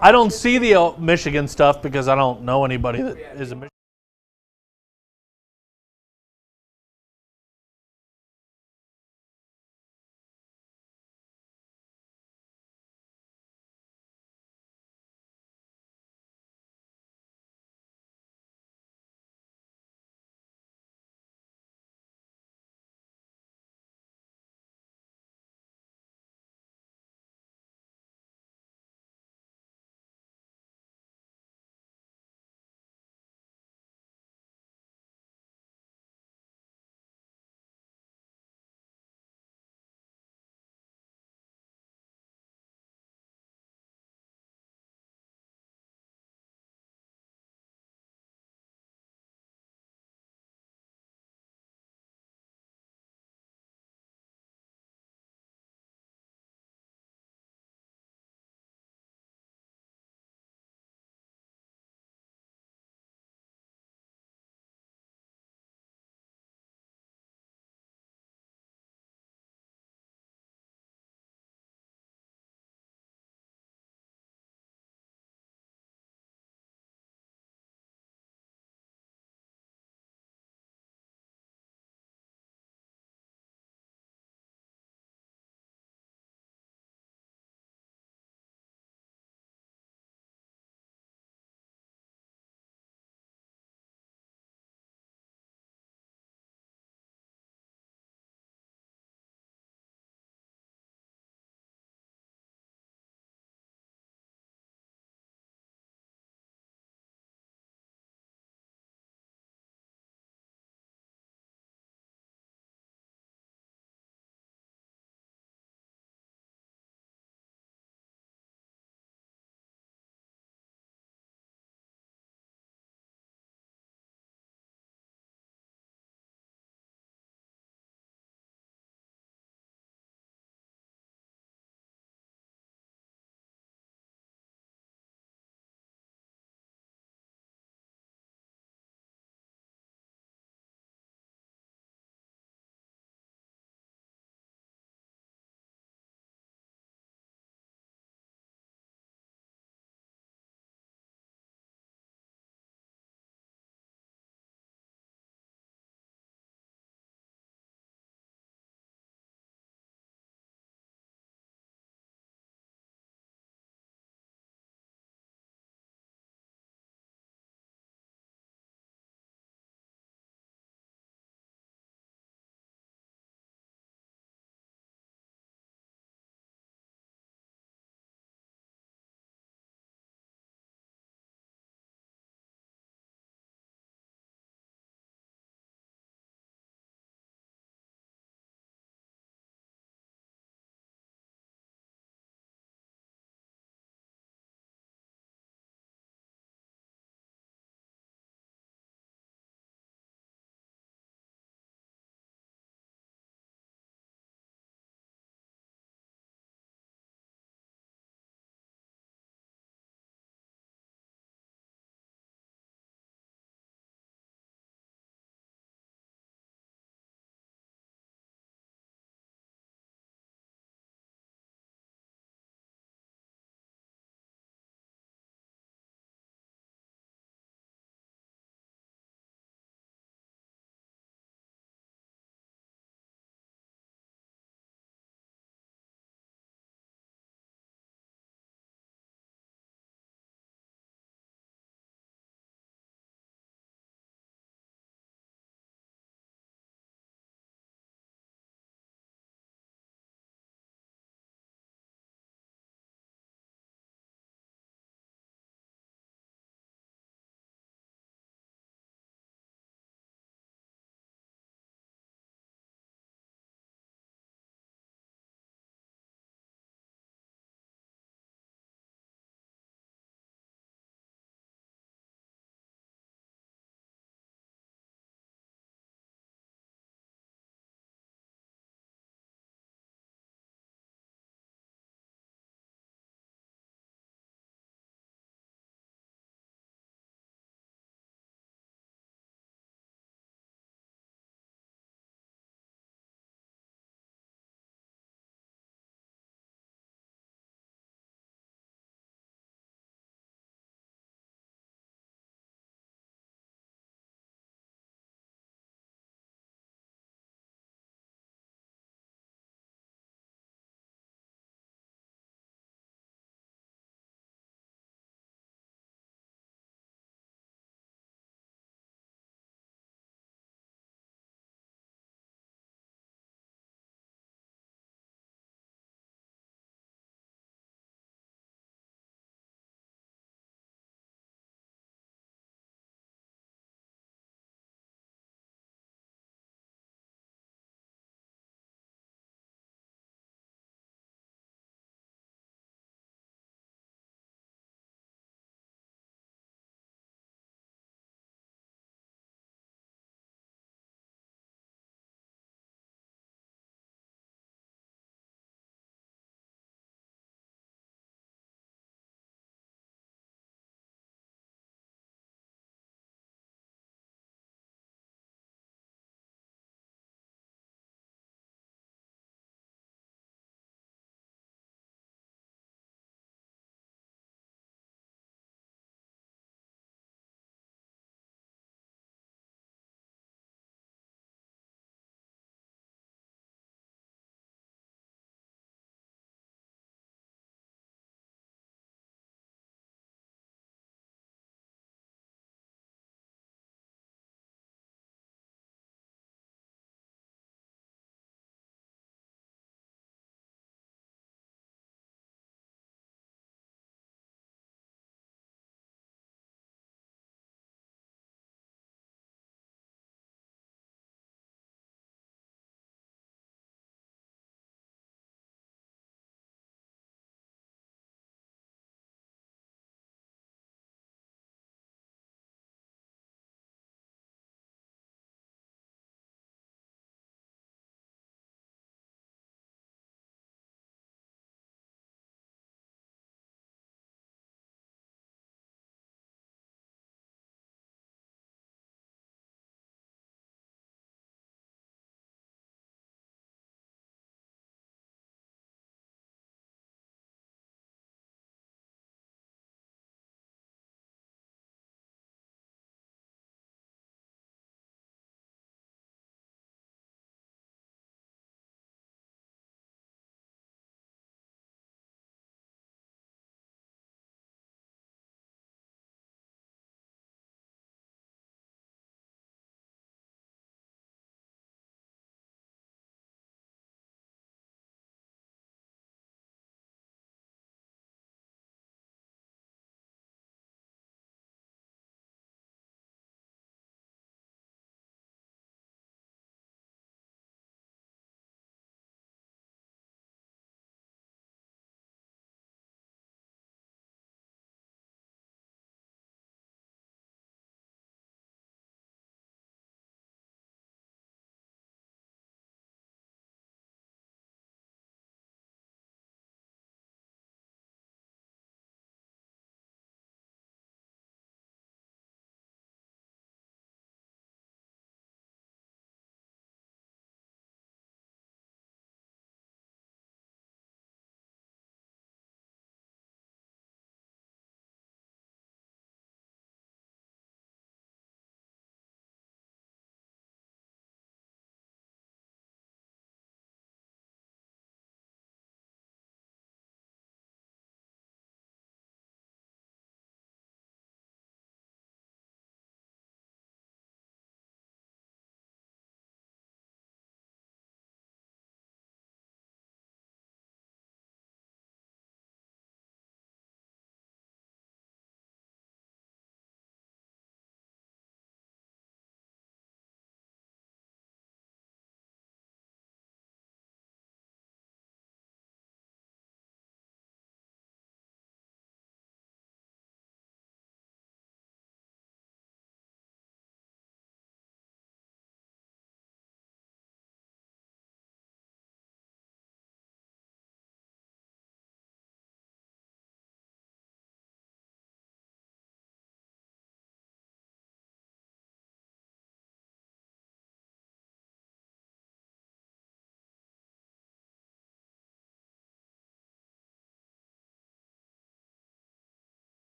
I don't see the Michigan stuff because I don't know anybody that is a Michigan.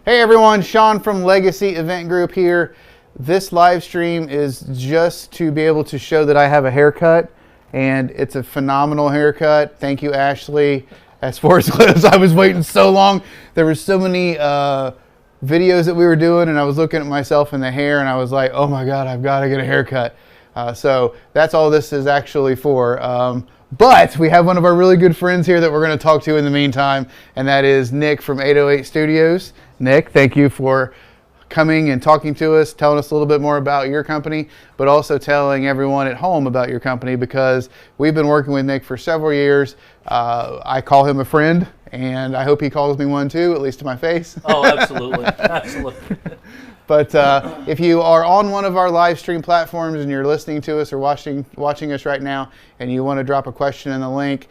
Hey everyone, Sean from Legacy Event Group here. This live stream is just to be able to show that I have a haircut, and it's a phenomenal haircut. Thank you, Ashley. At Sports Clips, I was waiting so long. There were so many videos that we were doing, and I was looking at myself in the hair, and I was like, oh my God, I've got to get a haircut. So that's all this is actually for. But we have one of our really good friends here that we're going to talk to in the meantime, and that is Nick from 808 Studios. Nick, thank you for coming and talking to us, telling us a little bit more about your company, but also telling everyone at home about your company, because we've been working with Nick for several years. I call him a friend, and I hope he calls me one too, at least to my face. Oh, absolutely. Absolutely. But if you are on one of our live stream platforms and you're listening to us or watching us right now, and you want to drop a question in the link,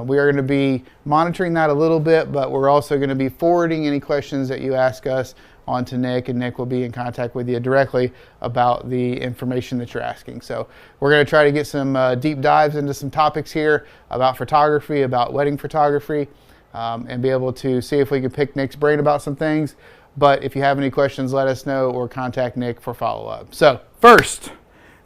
we are going to be monitoring that a little bit, but we're also going to be forwarding any questions that you ask us onto Nick, and Nick will be in contact with you directly about the information that you're asking. So we're going to try to get some deep dives into some topics here about photography, about wedding photography, and be able to see if we can pick Nick's brain about some things. But if you have any questions, let us know or contact Nick for follow-up. So first,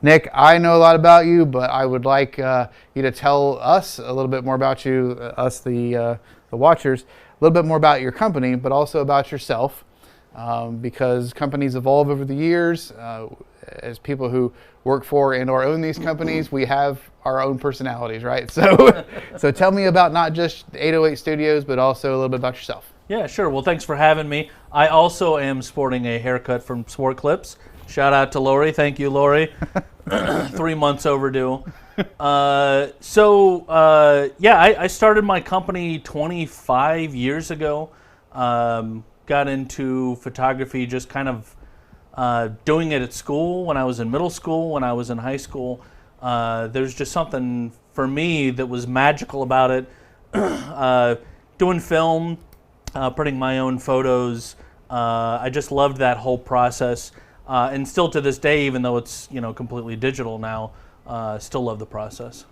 Nick, I know a lot about you, but I would like you to tell us a little bit more about you, us the watchers, a little bit more about your company, but also about yourself, because companies evolve over the years. As people who work for and or own these companies, we have our own personalities, right? So, so tell me about not just 808 Studios, but also a little bit about yourself. Yeah, sure. Well, thanks for having me. I also am sporting a haircut from Sport Clips. Shout out to Lori. Thank you, Lori. 3 months overdue. I started my company 25 years ago. Got into photography just kind of doing it at school when I was in middle school, when I was in high school. There's just something for me that was magical about it. Doing film, printing my own photos. I just loved that whole process, and still to this day, even though it's completely digital now, still love the process.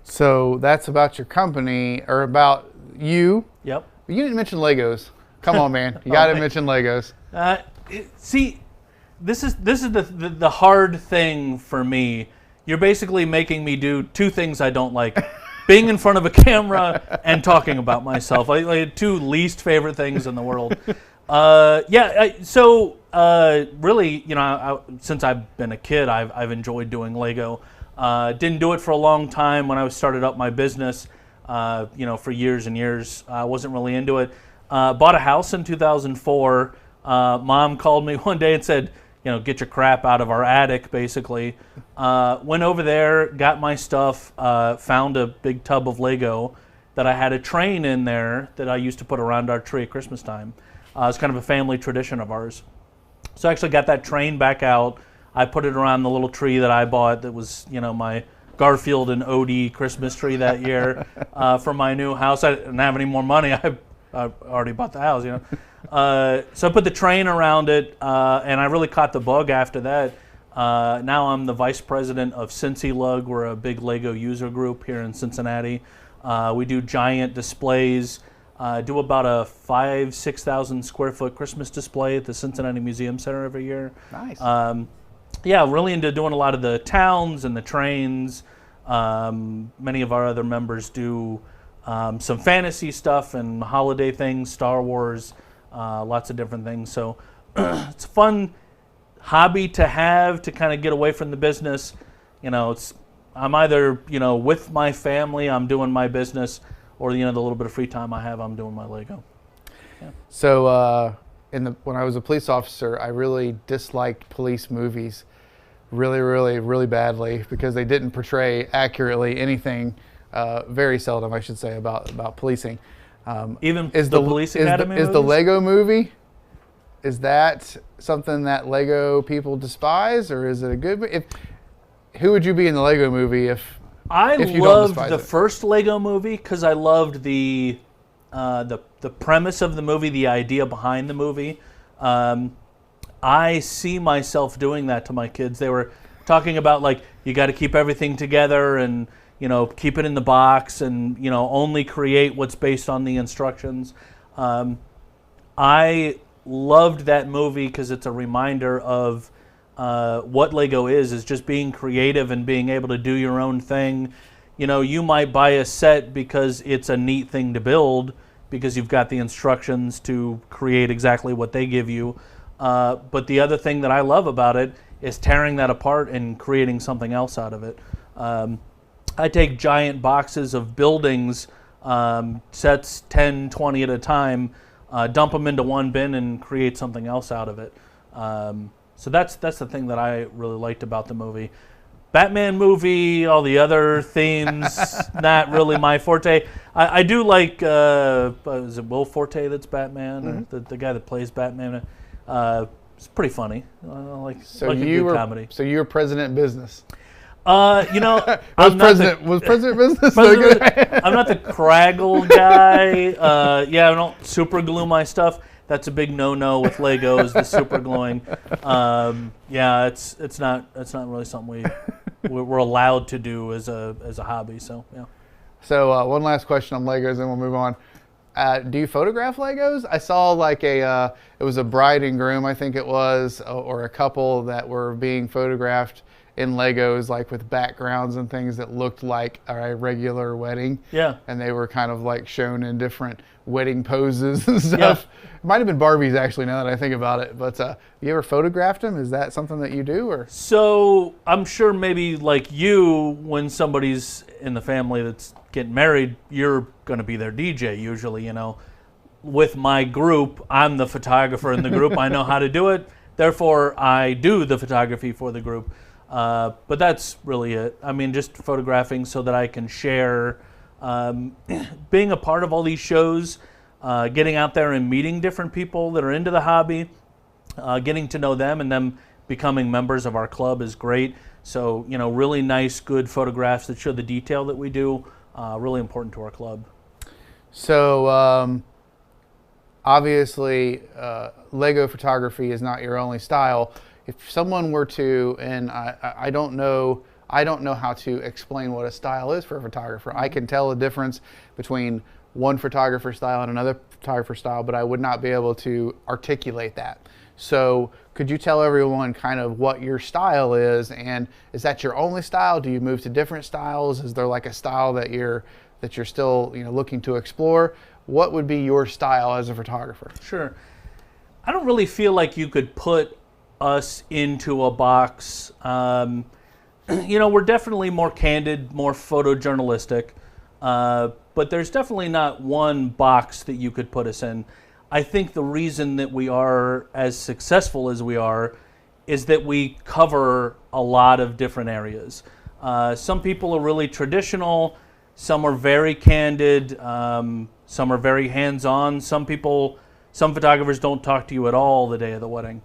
So that's about your company, or about you. Yep. You didn't mention Legos. Come on, man. You got to mention Legos. See, this is the hard thing for me. You're basically making me do two things I don't like. Being in front of a camera and talking about myself. Like two least favorite things in the world. Really, since I've been a kid, I've enjoyed doing Lego. Didn't do it for a long time when I started up my business. For years and years, I wasn't really into it. Bought a house in 2004. Mom called me one day and said, get your crap out of our attic, basically. Went over there, got my stuff, found a big tub of Lego that I had a train in there that I used to put around our tree at Christmas time. It's kind of a family tradition of ours. So I actually got that train back out. I put it around the little tree that I bought that was, my Garfield and Odie Christmas tree that year for my new house. I didn't have any more money. I already bought the house, So I put the train around it, and I really caught the bug after that. Now I'm the vice president of Cincy Lug. We're a big Lego user group here in Cincinnati. We do giant displays, do about a 6,000 square foot Christmas display at the Cincinnati Museum Center every year. Nice. Really into doing a lot of the towns and the trains. Many of our other members do some fantasy stuff and holiday things, Star Wars, lots of different things. So it's a fun hobby to have, to kind of get away from the business. I'm either with my family, I'm doing my business, or the little bit of free time I have, I'm doing my Lego. Yeah. So when I was a police officer, I really disliked police movies really, really, really badly, because they didn't portray accurately anything. Very seldom, I should say, about policing. Even is the Police Academy is the Lego movie? Is that something that Lego people despise, or is it a good? Who would you be in the Lego movie if you loved don't the first Lego movie, because I loved the premise of the movie, the idea behind the movie. I see myself doing that to my kids. They were talking about, like, you got to keep everything together and keep it in the box, and only create what's based on the instructions. I loved that movie because it's a reminder of what Lego is just being creative and being able to do your own thing. You know, you might buy a set because it's a neat thing to build, because you've got the instructions to create exactly what they give you. But the other thing that I love about it is tearing that apart and creating something else out of it. I take giant boxes of buildings, sets 10, 20 at a time, dump them into one bin and create something else out of it. So that's the thing that I really liked about the movie. Batman movie, all the other themes, not really my forte. I do like, is it Will Forte that's Batman? Or the guy that plays Batman? It's pretty funny. Like a good comedy. So you were president business. You know, was president business? I'm not the Craggle guy. Yeah, I don't super glue my stuff. That's a big no-no with Legos. The super gluing. Yeah, it's not really something we're allowed to do as a hobby. So yeah. So one last question on Legos, and we'll move on. Do you photograph Legos? I saw like it was a bride and groom, I think it was, or a couple that were being photographed in Legos, like with backgrounds and things that looked like a regular wedding. Yeah. And they were kind of like shown in different wedding poses and stuff. Yeah. It might have been Barbies actually, now that I think about it. But you ever photographed them? Is that something that you do? Or so I'm sure maybe like you, when somebody's in the family that's getting married, you're going to be their DJ usually, you know. With my group, I'm the photographer in the group. I know how to do it. Therefore, I do the photography for the group. But that's really it. I mean, just photographing so that I can share, being a part of all these shows, getting out there and meeting different people that are into the hobby, getting to know them and them becoming members of our club is great. So, you know, really nice, good photographs that show the detail that we do, really important to our club. So, obviously, Lego photography is not your only style. If someone were to, and I don't know how to explain what a style is for a photographer. I can tell the difference between one photographer style and another photographer style, but I would not be able to articulate that. So could you tell everyone kind of what your style is, and is that your only style? Do you move to different styles? Is there like a style that you're still, you know, looking to explore? What would be your style as a photographer? Sure. I don't really feel like you could put us into a box. You know, we're definitely more candid, more photojournalistic, but there's definitely not one box that you could put us in. I think the reason that we are as successful as we are is that we cover a lot of different areas. Some people are really traditional, some are very candid, some are very hands-on, some photographers don't talk to you at all the day of the wedding.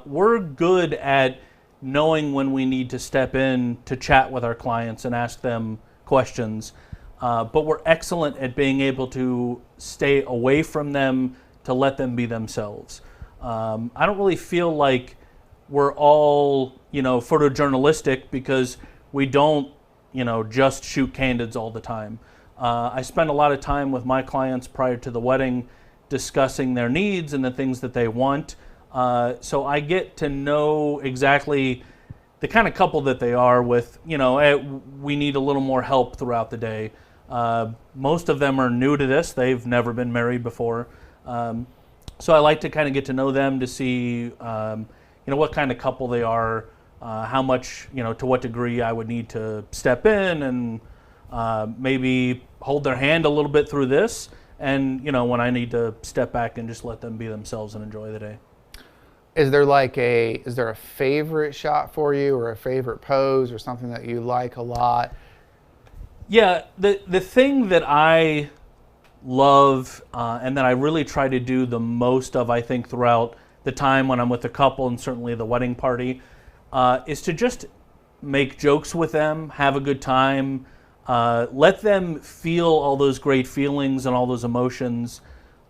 We're good at knowing when we need to step in to chat with our clients and ask them questions, but we're excellent at being able to stay away from them to let them be themselves. I don't really feel like we're all, you know, photojournalistic because we don't, you know, just shoot candids all the time. I spend a lot of time with my clients prior to the wedding discussing their needs and the things that they want. So I get to know exactly the kind of couple that they are with, you know, we need a little more help throughout the day. Most of them are new to this. They've never been married before. So I like to kind of get to know them to see, you know, what kind of couple they are, how much, you know, to what degree I would need to step in and maybe hold their hand a little bit through this. And, you know, when I need to step back and just let them be themselves and enjoy the day. Is there a favorite shot for you, or a favorite pose, or something that you like a lot? Yeah, the thing that I love and that I really try to do the most of, I think, throughout the time when I'm with the couple and certainly the wedding party, is to just make jokes with them, have a good time, let them feel all those great feelings and all those emotions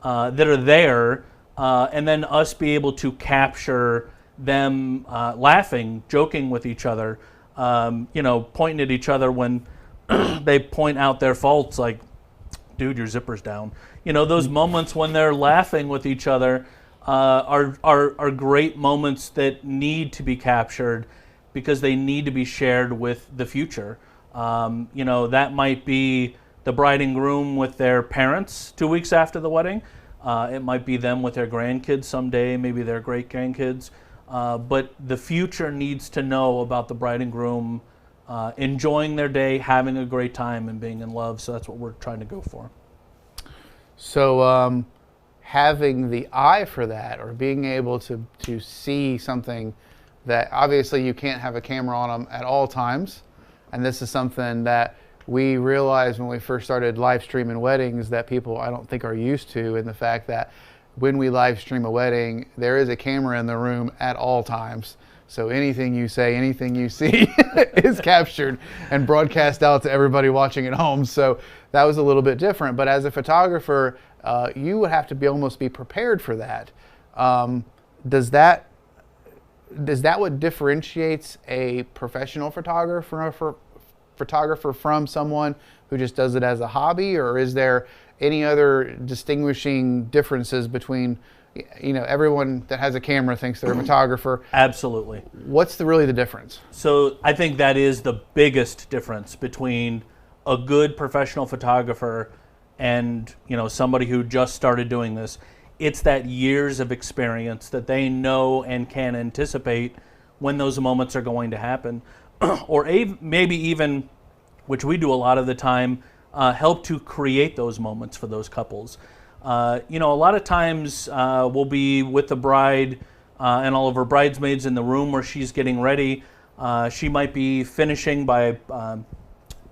that are there. And then us be able to capture them laughing, joking with each other, you know, pointing at each other when they point out their faults, like, dude, your zipper's down. You know, those moments when they're laughing with each other, are great moments that need to be captured because they need to be shared with the future. That might be the bride and groom with their parents 2 weeks after the wedding. It might be them with their grandkids someday, maybe their great grandkids. But the future needs to know about the bride and groom enjoying their day, having a great time, and being in love. So that's what we're trying to go for. So having the eye for that, or being able to see something that obviously you can't have a camera on them at all times. And this is something that we realized when we first started live streaming weddings that people I don't think are used to, in the fact that when we live stream a wedding, there is a camera in the room at all times. So anything you say, anything you see is captured and broadcast out to everybody watching at home. So that was a little bit different. But as a photographer, you would have to almost be prepared for that. Does that what differentiates a professional photographer from someone who just does it as a hobby, or is there any other distinguishing differences between, everyone that has a camera thinks they're a photographer? Absolutely. What's really the difference? So I think that is the biggest difference between a good professional photographer and somebody who just started doing this. It's that years of experience that they know and can anticipate when those moments are going to happen, or maybe even, which we do a lot of the time, help to create those moments for those couples. A lot of times we'll be with the bride and all of her bridesmaids in the room where she's getting ready. She might be finishing by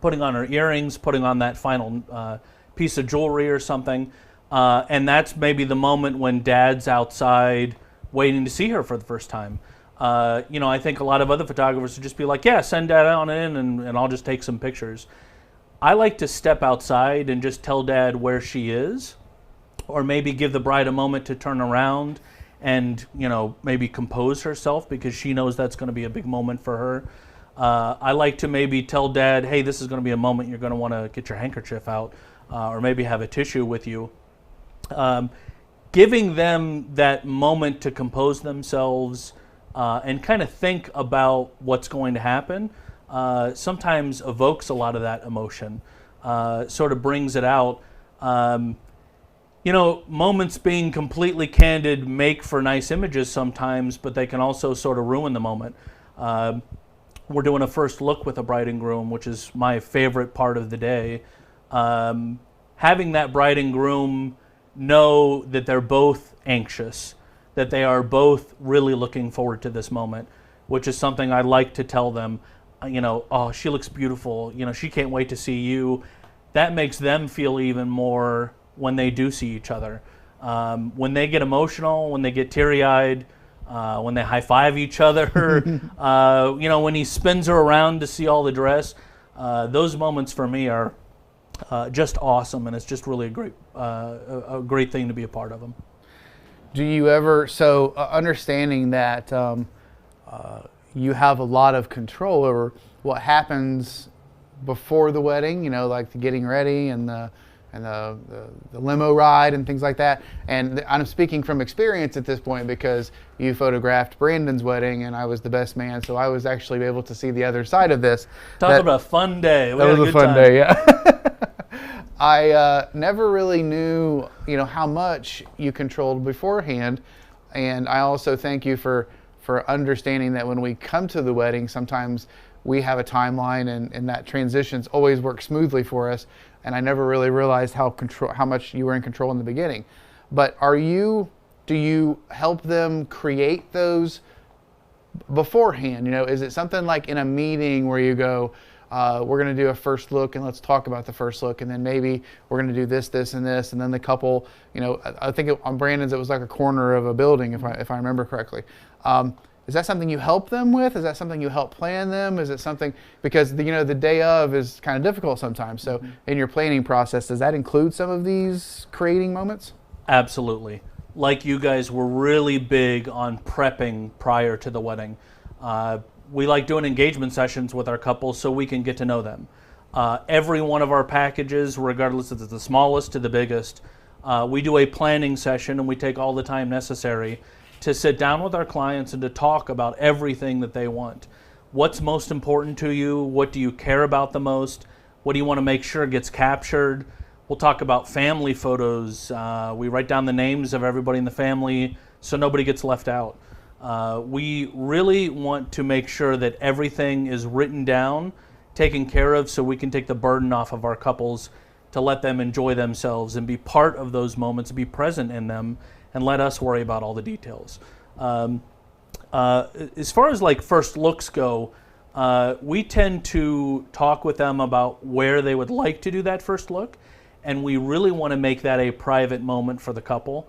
putting on her earrings, putting on that final piece of jewelry or something. And that's maybe the moment when dad's outside waiting to see her for the first time. I think a lot of other photographers would just be like, yeah, send dad on in and I'll just take some pictures. I like to step outside and just tell dad where she is, or maybe give the bride a moment to turn around and, maybe compose herself, because she knows that's going to be a big moment for her. I like to maybe tell dad, hey, this is going to be a moment you're going to want to get your handkerchief out, or maybe have a tissue with you. Giving them that moment to compose themselves and kind of think about what's going to happen sometimes evokes a lot of that emotion, sort of brings it out. Moments being completely candid make for nice images sometimes, but they can also sort of ruin the moment. We're doing a first look with a bride and groom, which is my favorite part of the day. Having that bride and groom know that they're both anxious, that they are both really looking forward to this moment, which is something I like to tell them. Oh, she looks beautiful. She can't wait to see you. That makes them feel even more when they do see each other. When they get emotional, when they get teary-eyed, when they high-five each other, when he spins her around to see all the dress, those moments for me are just awesome, and it's just really a great thing to be a part of them. Do you ever, understanding that you have a lot of control over what happens before the wedding, like the getting ready and the limo ride and things like that. And I'm speaking from experience at this point, because you photographed Brandon's wedding and I was the best man, so I was actually able to see the other side of this. Talk about a fun day. That was a fun day, yeah. I never really knew, how much you controlled beforehand, and I also thank you for understanding that when we come to the wedding, sometimes we have a timeline, and that transitions always work smoothly for us. And I never really realized how much you were in control in the beginning. But do you help them create those beforehand? Is it something like in a meeting where you go, we're going to do a first look and let's talk about the first look, and then maybe we're going to do this, this, and this, and then the couple, I think on Brandon's it was like a corner of a building, if I remember correctly. Is that something you help them with? Is that something you help plan them? Is it something, because the day of is kind of difficult sometimes. So in your planning process, does that include some of these creating moments? Absolutely. Like you guys, we're really big on prepping prior to the wedding. We like doing engagement sessions with our couples so we can get to know them. Every one of our packages, regardless if it's the smallest to the biggest, We do a planning session, and we take all the time necessary to sit down with our clients and to talk about everything that they want. What's most important to you? What do you care about the most? What do you want to make sure gets captured? We'll talk about family photos. We write down the names of everybody in the family so nobody gets left out. We really want to make sure that everything is written down, taken care of, so we can take the burden off of our couples to let them enjoy themselves and be part of those moments, be present in them, and let us worry about all the details. As far as like first looks go, we tend to talk with them about where they would like to do that first look, and we really want to make that a private moment for the couple.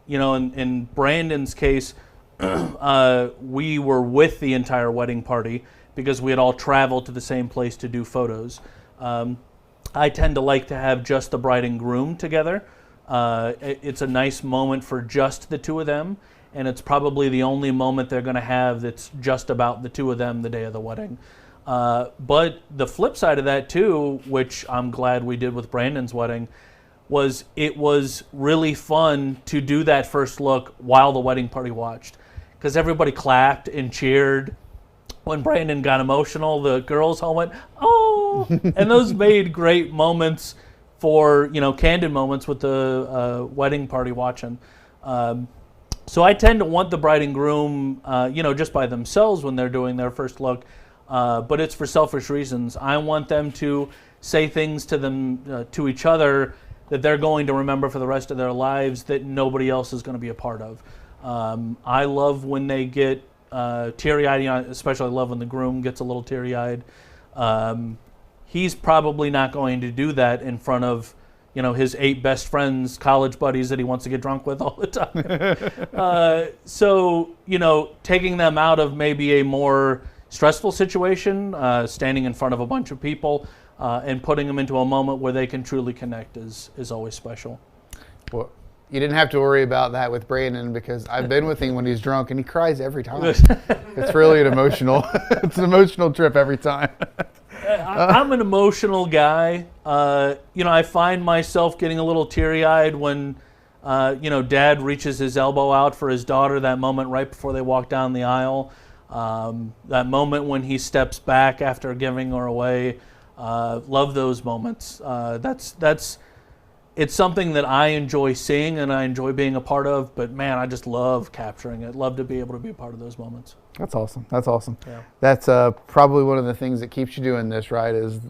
You know, in Brandon's case, we were with the entire wedding party because we had all traveled to the same place to do photos. I tend to like to have just the bride and groom together. It's a nice moment for just the two of them, and it's probably the only moment they're going to have that's just about the two of them the day of the wedding. But the flip side of that too, which I'm glad we did with Brandon's wedding, was it was really fun to do that first look while the wedding party watched, because everybody clapped and cheered. When Brandon got emotional, the girls all went, "Oh!" And those made great moments for, you know, candid moments with the wedding party watching. So I tend to want the bride and groom, you know, just by themselves when they're doing their first look, but it's for selfish reasons. I want them to say things to them, to each other, that they're going to remember for the rest of their lives that nobody else is going to be a part of. I love when they get teary-eyed, especially I love when the groom gets a little teary-eyed. He's probably not going to do that in front of, you know, his 8 best friends, college buddies that he wants to get drunk with all the time. So, you know, taking them out of maybe a more stressful situation, standing in front of a bunch of people, and putting them into a moment where they can truly connect is always special. Well, you didn't have to worry about that with Brandon, because I've been with him when he's drunk and he cries every time. It's really an emotional, it's an emotional trip every time. I'm an emotional guy. You know, I find myself getting a little teary-eyed when, you know, Dad reaches his elbow out for his daughter, that moment right before they walk down the aisle. That moment when he steps back after giving her away. Love those moments. It's something that I enjoy seeing and I enjoy being a part of, but man, I just love capturing it. Love to be able to be a part of those moments. That's awesome. That's awesome. Yeah. That's probably one of the things that keeps you doing this, right? Is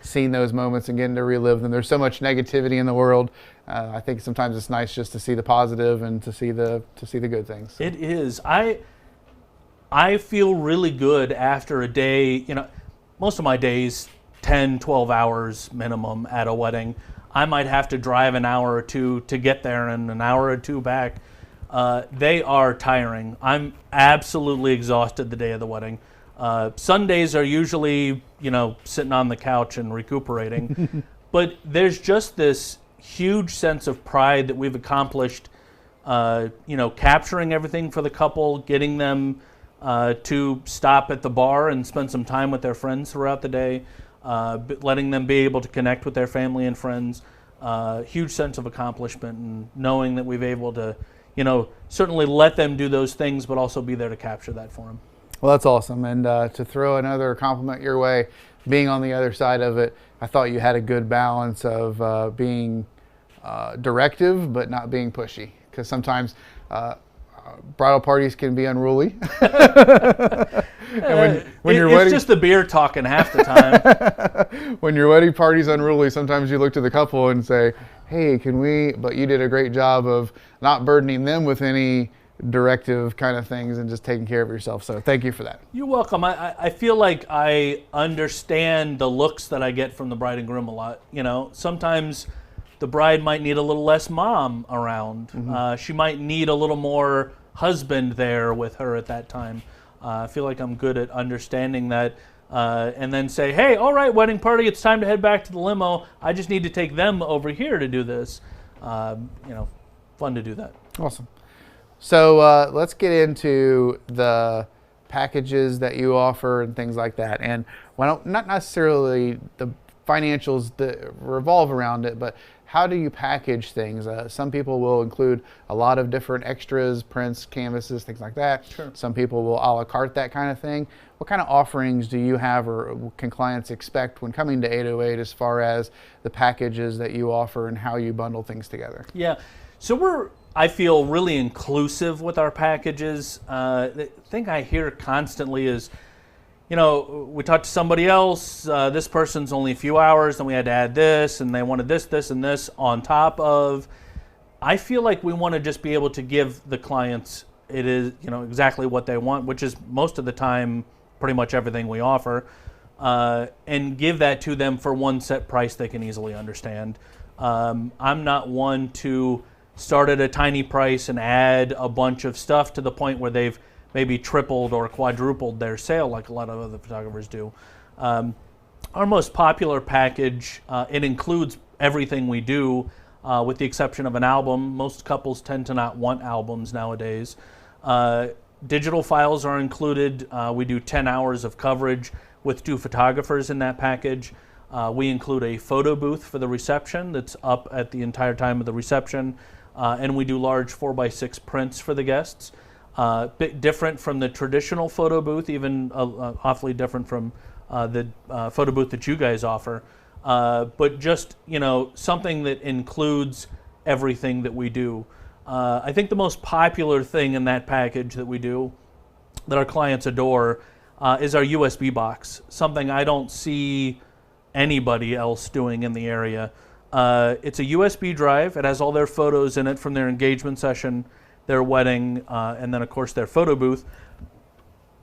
seeing those moments and getting to relive them. There's so much negativity in the world. I think sometimes it's nice just to see the positive and to see the good things. So. It is. I feel really good after a day. You know, most of my days, 10, 12 hours minimum at a wedding. I might have to drive an hour or two to get there and an hour or two back. They are tiring. I'm absolutely exhausted the day of the wedding. Sundays are usually, you know, sitting on the couch and recuperating. But there's just this huge sense of pride that we've accomplished, you know, capturing everything for the couple, getting them to stop at the bar and spend some time with their friends throughout the day. Letting them be able to connect with their family and friends, huge sense of accomplishment, and knowing that we've able to, you know, certainly let them do those things, but also be there to capture that for them. Well, that's awesome. And to throw another compliment your way, being on the other side of it, I thought you had a good balance of being directive, but not being pushy. Because sometimes bridal parties can be unruly. And when your wedding, it's just the beer talking half the time. When your wedding party's unruly, sometimes you look to the couple and say, "Hey, can we?" But you did a great job of not burdening them with any directive kind of things and just taking care of yourself. So thank you for that. You're welcome. I feel like I understand the looks that I get from the bride and groom a lot. You know, sometimes the bride might need a little less mom around. Mm-hmm. She might need a little more husband there with her at that time. I feel like I'm good at understanding that, and then say, "Hey, all right, wedding party, it's time to head back to the limo. I just need to take them over here to do this." You know, fun to do that. Awesome. So let's get into the packages that you offer and things like that. And well, not necessarily the financials that revolve around it, but how do you package things? Some people will include a lot of different extras, prints, canvases, things like that. Sure. Some people will a la carte that kind of thing. What kind of offerings do you have, or can clients expect when coming to 808 as far as the packages that you offer and how you bundle things together? Yeah, so I feel really inclusive with our packages. The thing I hear constantly is, we talked to somebody else, this person's only a few hours, then we had to add this, and they wanted this, this, and this on top of. I feel like we want to just be able to give the clients, exactly what they want, which is most of the time pretty much everything we offer, and give that to them for one set price they can easily understand. I'm not one to start at a tiny price and add a bunch of stuff to the point where they've maybe tripled or quadrupled their sale like a lot of other photographers do. Our most popular package, it includes everything we do, with the exception of an album. Most couples tend to not want albums nowadays. Digital files are included. We do 10 hours of coverage with 2 photographers in that package. We include a photo booth for the reception that's up at the entire time of the reception, and we do large 4x6 prints for the guests. Bit different from the traditional photo booth, even awfully different from the photo booth that you guys offer, but just something that includes everything that we do. I think the most popular thing in that package that we do, that our clients adore, is our USB box, something I don't see anybody else doing in the area. It's a USB drive. It has all their photos in it from their engagement session, their wedding, and then of course their photo booth.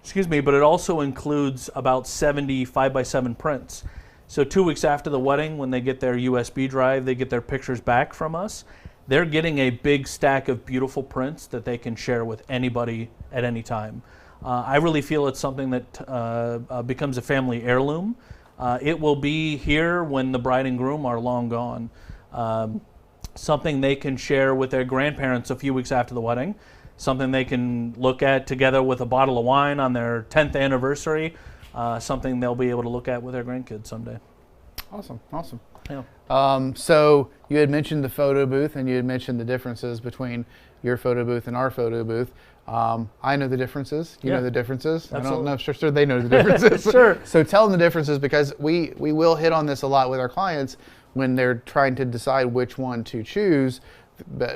Excuse me, but it also includes about 70 5x7 prints. So 2 weeks after the wedding, when they get their USB drive, they get their pictures back from us. They're getting a big stack of beautiful prints that they can share with anybody at any time. I really feel it's something that becomes a family heirloom. It will be here when the bride and groom are long gone. Something they can share with their grandparents a few weeks after the wedding, something they can look at together with a bottle of wine on their 10th anniversary, something they'll be able to look at with their grandkids someday. Awesome. Yeah. So you had mentioned the photo booth, and you had mentioned the differences between your photo booth and our photo booth. I know the differences. You know the differences. Absolutely. I don't know. Sure, they know the differences. Sure. So tell them the differences, because we will hit on this a lot with our clients when they're trying to decide which one to choose,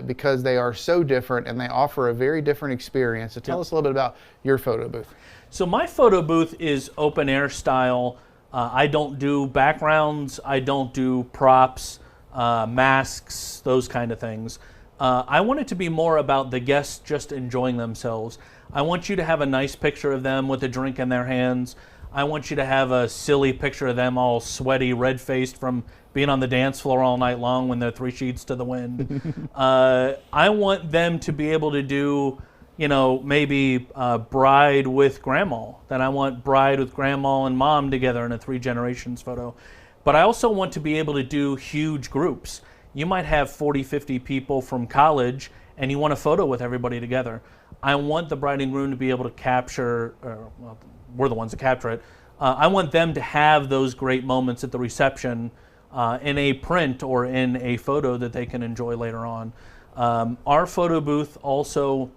because they are so different and they offer a very different experience. So tell us a little bit about your photo booth. So my photo booth is open air style. I don't do backgrounds. I don't do props, masks, those kind of things. I want it to be more about the guests just enjoying themselves. I want you to have a nice picture of them with a drink in their hands. I want you to have a silly picture of them all sweaty, red-faced from being on the dance floor all night long when they're 3 sheets to the wind. I want them to be able to do, maybe bride with grandma. Then I want bride with grandma and mom together in a 3 generations photo. But I also want to be able to do huge groups. You might have 40, 50 people from college, and you want a photo with everybody together. I want the bride and groom to be able to capture, we're the ones that capture it. I want them to have those great moments at the reception in a print or in a photo that they can enjoy later on. Our photo booth also,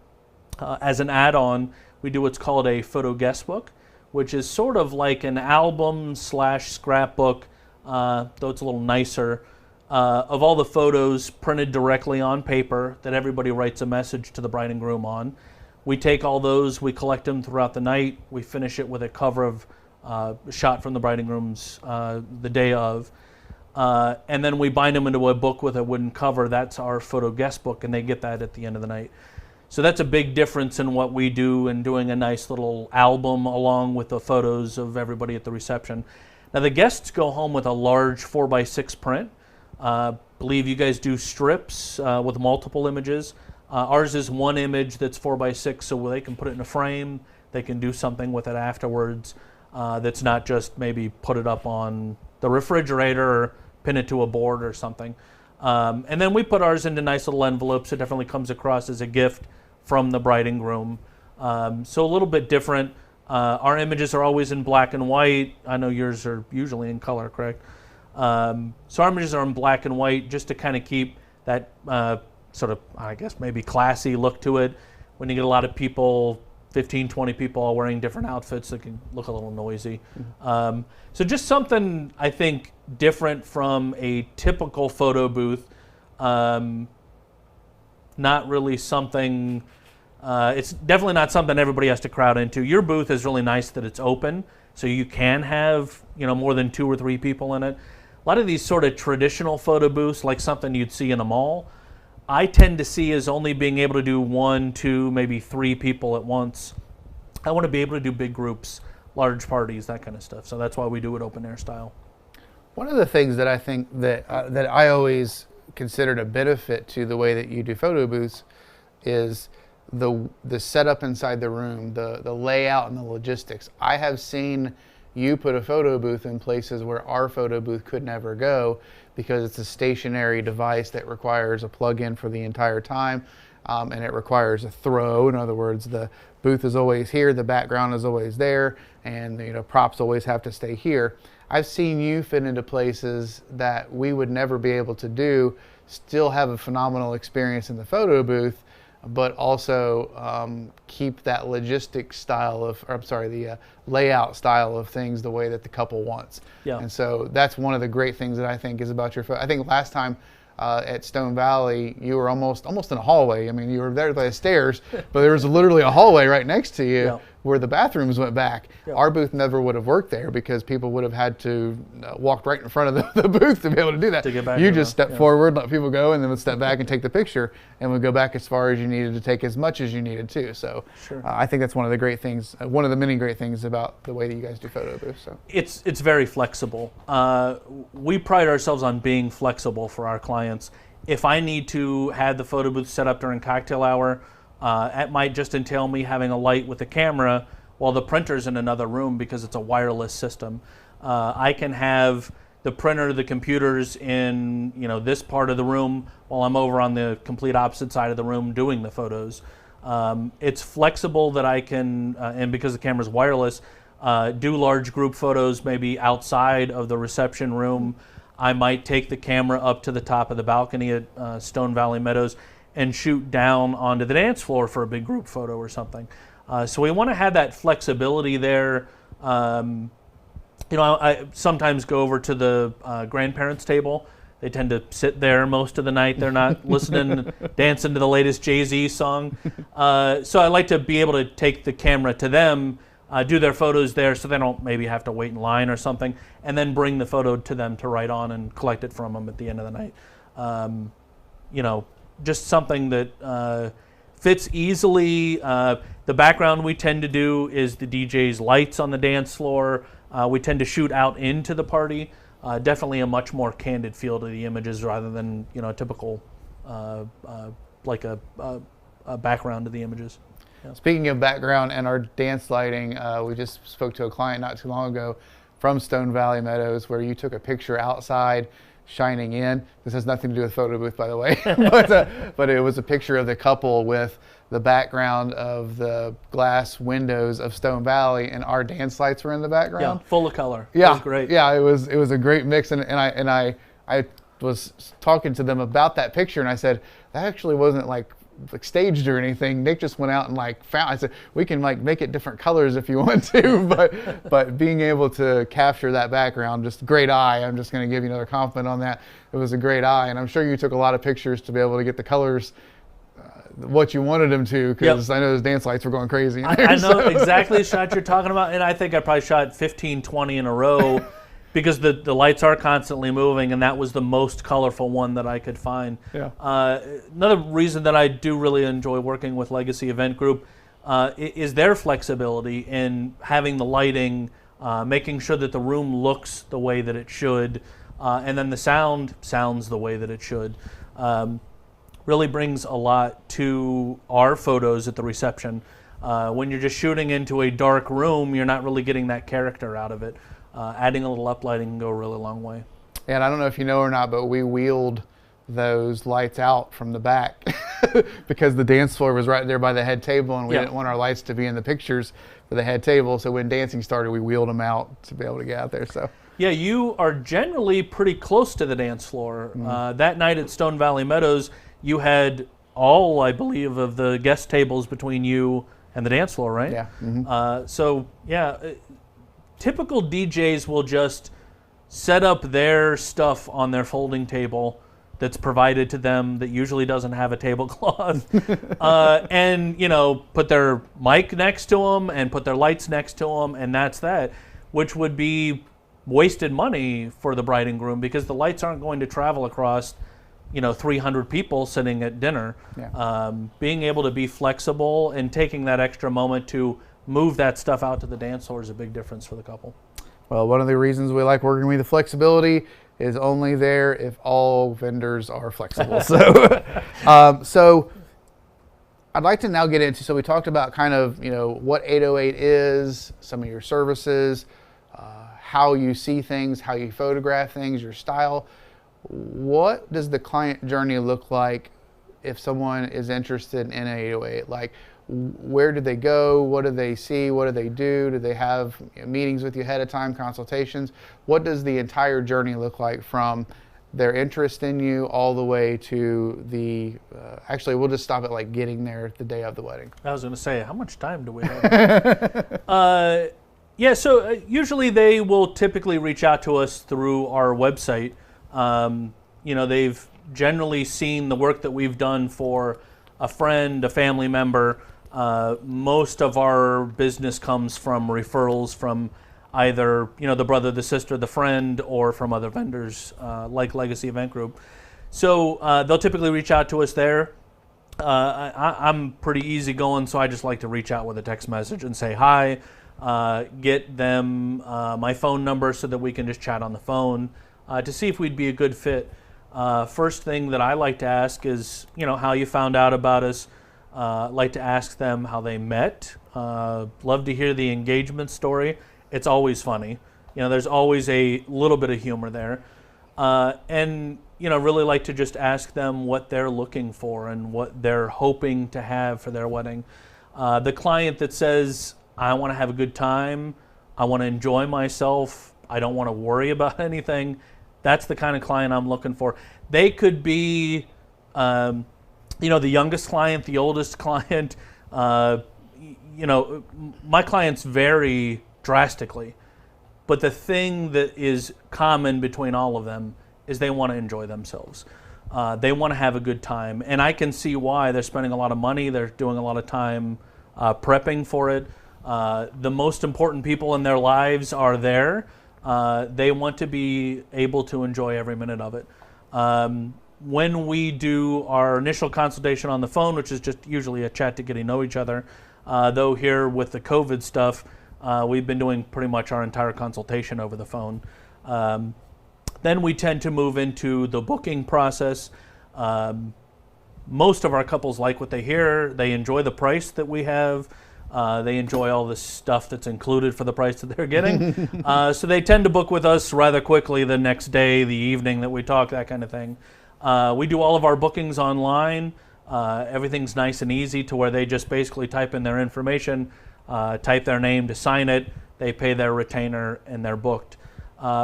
as an add-on, we do what's called a photo guest book, which is sort of like an album / scrapbook, though it's a little nicer, of all the photos printed directly on paper that everybody writes a message to the bride and groom on. We take all those, we collect them throughout the night, we finish it with a cover of shot from the bride and groom's the day of, and then we bind them into a book with a wooden cover. That's our photo guest book, and they get that at the end of the night. So that's a big difference in what we do in doing a nice little album along with the photos of everybody at the reception. Now the guests go home with a large 4x6 print. Believe you guys do strips with multiple images. Ours is one image that's 4x6, so they can put it in a frame. They can do something with it afterwards. That's not just maybe put it up on the refrigerator or pin it to a board or something. And then we put ours into nice little envelopes. It definitely comes across as a gift from the bride and groom. So a little bit different. Our images are always in black and white. I know yours are usually in color, correct? So our images are in black and white just to kind of keep that sort of, I guess, maybe classy look to it. When you get a lot of people, 15, 20 people all wearing different outfits, it can look a little noisy. So just something, I think, different from a typical photo booth. Not really something, it's definitely not something everybody has to crowd into. Your booth is really nice that it's open, so you can have, more than 2 or 3 people in it. A lot of these sort of traditional photo booths, like something you'd see in a mall, I tend to see as only being able to do 1, 2, maybe 3 people at once. I want to be able to do big groups, large parties, that kind of stuff. So that's why we do it open air style. One of the things that I think that I always considered a benefit to the way that you do photo booths is the setup inside the room, the layout and the logistics. I have seen you put a photo booth in places where our photo booth could never go because it's a stationary device that requires a plug-in for the entire time, and it requires a throw. In other words, the booth is always here, the background is always there, and props always have to stay here. I've seen you fit into places that we would never be able to do, still have a phenomenal experience in the photo booth, but also keep that logistic style of, the layout style of things the way that the couple wants. Yeah. And so that's one of the great things that I think is about your photo. I think last time at Stone Valley, you were almost in a hallway. I mean, you were there by the stairs, but there was literally a hallway right next to you. Yeah. Where the bathrooms went back. Yeah. Our booth never would have worked there because people would have had to walk right in front of the booth to be able to do that. To get back you around, just step yeah. forward, let people go, and then would step back and take the picture, and would go back as far as you needed to take as much as you needed to. So Sure. I think that's one of the great things, one of the many great things about the way that you guys do photo booths. So It's very flexible. We pride ourselves on being flexible for our clients. If I need to have the photo booth set up during cocktail hour, it might just entail me having a light with a camera while the printer's in another room because it's a wireless system. I can have the printer, the computers in this part of the room while I'm over on the complete opposite side of the room doing the photos. It's flexible that I can, and because the camera's wireless, do large group photos maybe outside of the reception room. I might take the camera up to the top of the balcony at Stone Valley Meadows and shoot down onto the dance floor for a big group photo or something. So we want to have that flexibility there. I sometimes go over to the grandparents' table. They tend to sit there most of the night. They're not listening, dancing to the latest Jay-Z song. So I like to be able to take the camera to them, do their photos there so they don't maybe have to wait in line or something, and then bring the photo to them to write on and collect it from them at the end of the night. Just something that fits easily. The background we tend to do is the DJ's lights on the dance floor. We tend to shoot out into the party. Definitely a much more candid feel to the images rather than a typical like a background to the images. Yeah. Speaking of background and our dance lighting, we just spoke to a client not too long ago from Stone Valley Meadows where you took a picture outside shining in. This has nothing to do with photo booth, by the way, but it was a picture of the couple with the background of the glass windows of Stone Valley, and our dance lights were in the background. Yeah, full of color. Yeah, it was great. Yeah, it was a great mix, and I was talking to them about that picture, and I said that actually wasn't like staged or anything. Nick just went out and found. I said we can make it different colors if you want to, but being able to capture that background, just great eye. I'm just going to give you another compliment on that. It was a great eye, and I'm sure you took a lot of pictures to be able to get the colors what you wanted them to, because I know those dance lights were going crazy. I know exactly the shot you're talking about, and I think I probably shot 15, 20 in a row because the lights are constantly moving, and that was the most colorful one that I could find. Yeah. Another reason that I do really enjoy working with Legacy Event Group is their flexibility in having the lighting, making sure that the room looks the way that it should, and then the sound sounds the way that it should. Really brings a lot to our photos at the reception. When you're just shooting into a dark room, you're not really getting that character out of it. Adding a little uplighting can go a really long way. And I don't know if you know or not, but we wheeled those lights out from the back because the dance floor was right there by the head table, and we didn't want our lights to be in the pictures for the head table. So when dancing started, we wheeled them out to be able to get out there. So Yeah, you are generally pretty close to the dance floor. That night at Stone Valley Meadows, you had all, I believe, of the guest tables between you and the dance floor, right? Yeah. So, yeah, typical DJs will just set up their stuff on their folding table that's provided to them that usually doesn't have a tablecloth, and put their mic next to them and put their lights next to them, and that's that, which would be wasted money for the bride and groom because the lights aren't going to travel across 300 people sitting at dinner. Yeah. Being able to be flexible and taking that extra moment to move that stuff out to the dance floor is a big difference for the couple. Well, one of the reasons we like working with the flexibility is only there if all vendors are flexible. So I'd like to now get into, so we talked about kind of, what 808 is, some of your services, how you see things, how you photograph things, your style. What does the client journey look like if someone is interested in 808? Like, where do they go? What do they see? What do they do? Do they have meetings with you ahead of time, consultations? What does the entire journey look like from their interest in you all the way to the, actually, we'll just stop at like getting there the day of the wedding. I was going to say, how much time do we have? Yeah, so usually they will typically reach out to us through our website. They've generally seen the work that we've done for a friend, a family member. Most of our business comes from referrals from either the brother, the sister, the friend, or from other vendors like Legacy Event Group. So they'll typically reach out to us there. I'm pretty easygoing, so I just like to reach out with a text message and say hi, get them my phone number so that we can just chat on the phone to see if we'd be a good fit. First thing that I like to ask is, how you found out about us. Like to ask them how they met. Love to hear the engagement story. It's always funny. There's always a little bit of humor there. And, really like to just ask them what they're looking for and what they're hoping to have for their wedding. The client that says, I want to have a good time, I want to enjoy myself, I don't want to worry about anything, that's the kind of client I'm looking for. They could be, the youngest client, the oldest client. My clients vary drastically. But the thing that is common between all of them is they want to enjoy themselves. They want to have a good time. And I can see why. They're spending a lot of money. They're doing a lot of time prepping for it. The most important people in their lives are there. They want to be able to enjoy every minute of it. When we do our initial consultation on the phone, which is just usually a chat to get to know each other, though here with the COVID stuff, we've been doing pretty much our entire consultation over the phone. Then we tend to move into the booking process. Most of our couples like what they hear. They enjoy the price that we have. They enjoy all the stuff that's included for the price that they're getting. So they tend to book with us rather quickly the next day, the evening that we talk, that kind of thing. We do all of our bookings online. Everything's nice and easy to where they just basically type in their information, type their name to sign it, they pay their retainer, and they're booked.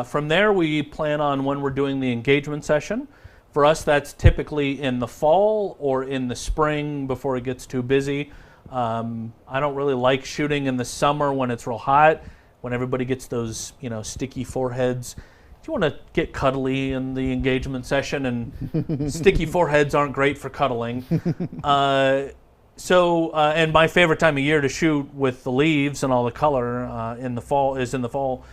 From there, we plan on when we're doing the engagement session. For us, that's typically in the fall or in the spring before it gets too busy. I don't really like shooting in the summer when it's real hot, when everybody gets those, sticky foreheads. If you want to get cuddly in the engagement session, and sticky foreheads aren't great for cuddling. And my favorite time of year to shoot with the leaves and all the color in the fall is in the fall.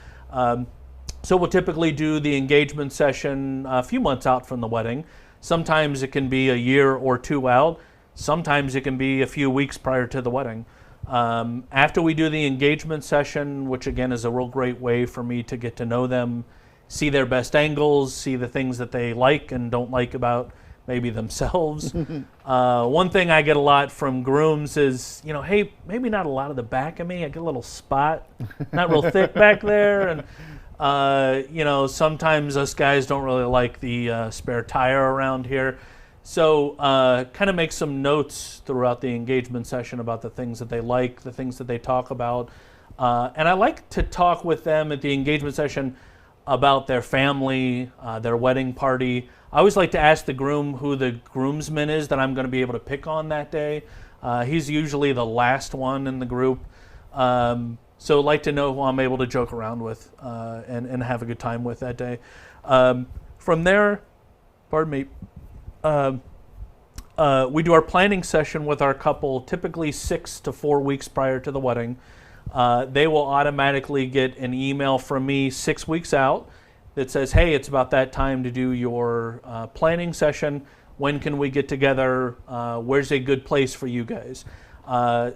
So we'll typically do the engagement session a few months out from the wedding. Sometimes it can be a year or two out. Sometimes it can be a few weeks prior to the wedding. After we do the engagement session, which again is a real great way for me to get to know them, see their best angles, see the things that they like and don't like about maybe themselves. One thing I get a lot from grooms is, hey, maybe not a lot of the back of me. I get a little spot, not real thick back there. And, sometimes us guys don't really like the spare tire around here. So kind of make some notes throughout the engagement session about the things that they like, the things that they talk about. And I like to talk with them at the engagement session about their family, their wedding party. I always like to ask the groom who the groomsman is that I'm going to be able to pick on that day. He's usually the last one in the group. So like to know who I'm able to joke around with and have a good time with that day. From there, pardon me, we do our planning session with our couple typically 6 to 4 weeks prior to the wedding. They will automatically get an email from me 6 weeks out that says, hey, it's about that time to do your planning session. When can we get together? Where's a good place for you guys?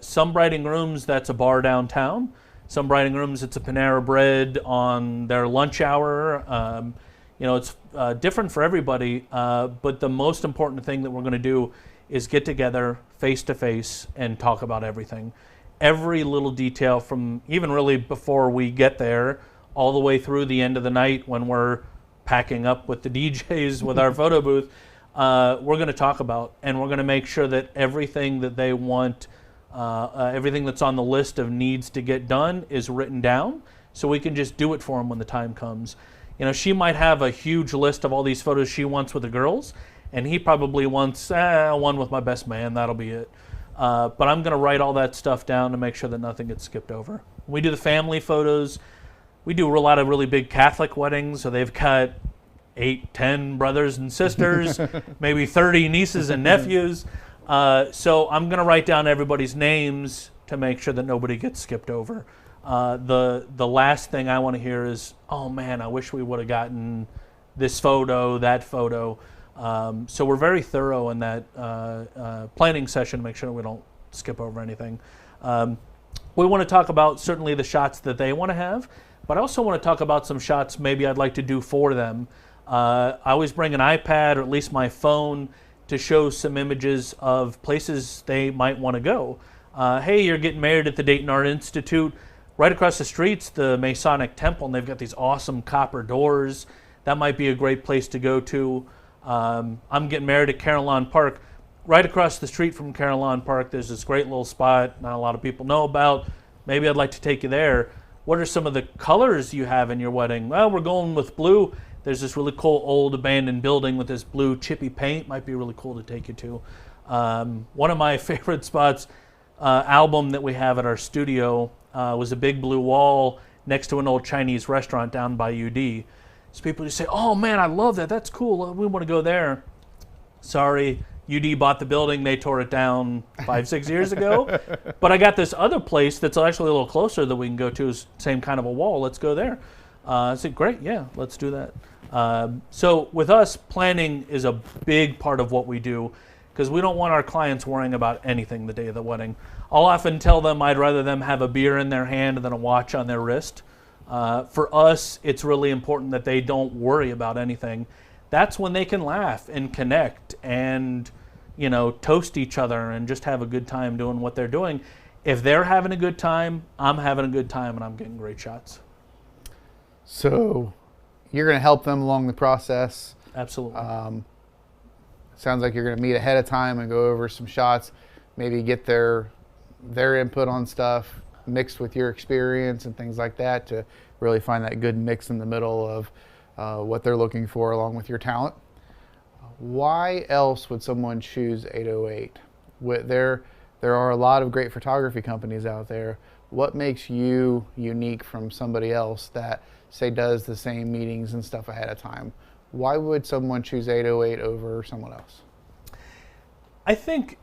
Some bride and grooms, that's a bar downtown. Some bride and grooms, it's a Panera Bread on their lunch hour. It's different for everybody, but the most important thing that we're going to do is get together face to face and talk about everything. Every little detail, from even really before we get there all the way through the end of the night when we're packing up with the DJs with our photo booth, we're going to talk about, and we're going to make sure that everything that they want, everything that's on the list of needs to get done is written down, so we can just do it for them when the time comes. She might have a huge list of all these photos she wants with the girls, and he probably wants one with my best man, that'll be it. But I'm going to write all that stuff down to make sure that nothing gets skipped over. We do the family photos. We do a lot of really big Catholic weddings, so they've got 8, 10 brothers and sisters, maybe 30 nieces and nephews. So I'm going to write down everybody's names to make sure that nobody gets skipped over. The last thing I want to hear is, oh man, I wish we would have gotten this photo, that photo. So we're very thorough in that planning session to make sure we don't skip over anything. We want to talk about certainly the shots that they want to have, but I also want to talk about some shots maybe I'd like to do for them. I always bring an iPad or at least my phone to show some images of places they might want to go. Hey, you're getting married at the Dayton Art Institute. Right across the street's the Masonic Temple, and they've got these awesome copper doors. That might be a great place to go to. I'm getting married at Carillon Park. Right across the street from Carillon Park, there's this great little spot not a lot of people know about. Maybe I'd like to take you there. What are some of the colors you have in your wedding? Well, we're going with blue. There's this really cool old abandoned building with this blue chippy paint. Might be really cool to take you to. One of my favorite spots, album that we have at our studio, was a big blue wall next to an old Chinese restaurant down by UD. So people just say, oh man, I love that. That's cool. We want to go there. Sorry, UD bought the building. They tore it down 5-6 years ago. But I got this other place that's actually a little closer that we can go to. Same kind of a wall. Let's go there. I said, great. Yeah, let's do that. So with us, planning is a big part of what we do because we don't want our clients worrying about anything the day of the wedding. I'll often tell them I'd rather them have a beer in their hand than a watch on their wrist. For us, it's really important that they don't worry about anything. That's when they can laugh and connect and, toast each other and just have a good time doing what they're doing. If they're having a good time, I'm having a good time and I'm getting great shots. So you're going to help them along the process. Absolutely. Sounds like you're going to meet ahead of time and go over some shots, maybe get their input on stuff mixed with your experience and things like that to really find that good mix in the middle of what they're looking for along with your talent. Why else would someone choose 808? There are a lot of great photography companies out there. What makes you unique from somebody else that, say, does the same meetings and stuff ahead of time? Why would someone choose 808 over someone else? I think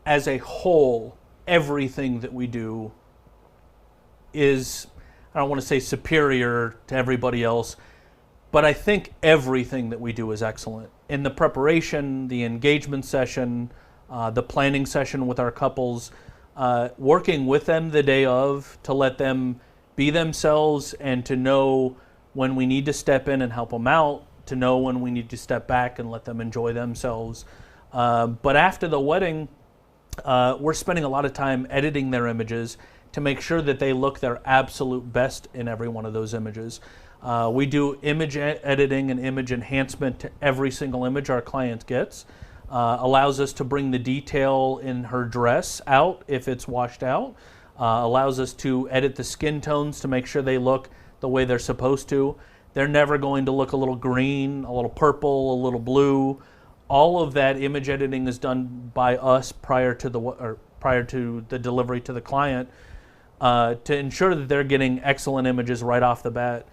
as a whole, everything that we do is, I don't want to say superior to everybody else, but I think everything that we do is excellent. In the preparation, the engagement session, the planning session with our couples, working with them the day of to let them be themselves and to know when we need to step in and help them out, to know when we need to step back and let them enjoy themselves. But after the wedding, we're spending a lot of time editing their images to make sure that they look their absolute best in every one of those images. We do image editing and image enhancement to every single image our client gets. Allows us to bring the detail in her dress out if it's washed out. Allows us to edit the skin tones to make sure they look the way they're supposed to. They're never going to look a little green, a little purple, a little blue. All of that image editing is done by us prior to the delivery to the client, to ensure that they're getting excellent images right off the bat.